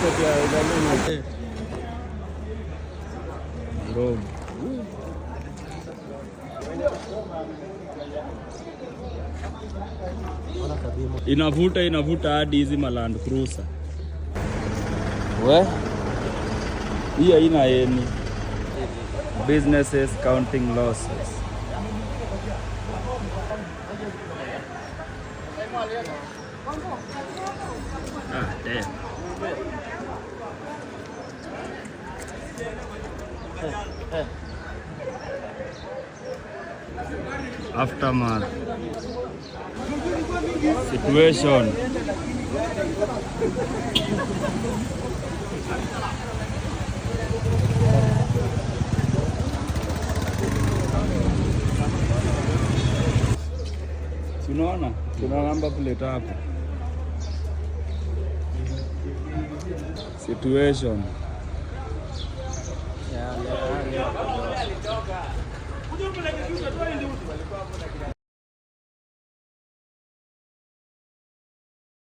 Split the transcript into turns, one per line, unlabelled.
market ya Nairobi. Inavuta hadi hizi Land Cruiser.
We?
Hii haina any businesses counting losses. Damn. Aftermath situation. Tunaona kuna namba plate hapa. Situation.